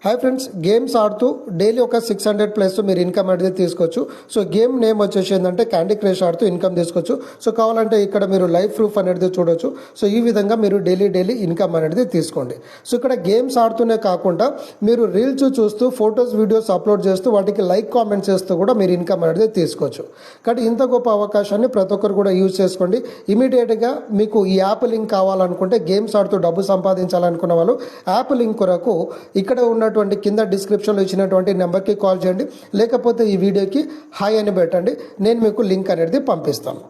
Hi friends, games ఆడుతూ daily ఒక 600 plus మీరు ఇన్కమ్ అనేది తీసుకోవచ్చు. సో గేమ్ నేమ్ వచ్చేసి ఏంటంటే క్యాండీ క్రష్ ఆడుతూ ఇన్కమ్ తీసుకోవచ్చు. సో కావాలంటే ఇక్కడ మీరు లైవ్ ప్రూఫ్ అనేది చూడొచ్చు. సో ఈ విధంగా మీరు డైలీ ఇన్కమ్ అనేది తీసుకోండి. సో ఇక్కడ గేమ్స్ ఆడుతూనే కాకుండా మీరు రీల్స్ చూస్తూ ఫొటోస్ వీడియోస్ అప్లోడ్ చేస్తూ వాటికి లైక్ కామెంట్స్ చేస్తూ కూడా మీరు ఇన్కమ్ అనేది తీసుకోవచ్చు. కాబట్టి ఇంత గొప్ప అవకాశాన్ని ప్రతి ఒక్కరు కూడా యూజ్ చేసుకోండి. ఇమీడియట్గా మీకు ఈ యాప్ లింక్ కావాలనుకుంటే, గేమ్స్ ఆడుతూ డబ్బు సంపాదించాలనుకున్న వాళ్ళు యాప్ లింక్ కొరకు ఇక్కడ ఉన్నటువంటి కింద డిస్క్రిప్షన్లో ఇచ్చినటువంటి నెంబర్కి కాల్ చేయండి, లేకపోతే ఈ వీడియోకి హాయ్ అని పెట్టండి. నేను మీకు లింక్ అనేది పంపిస్తాను.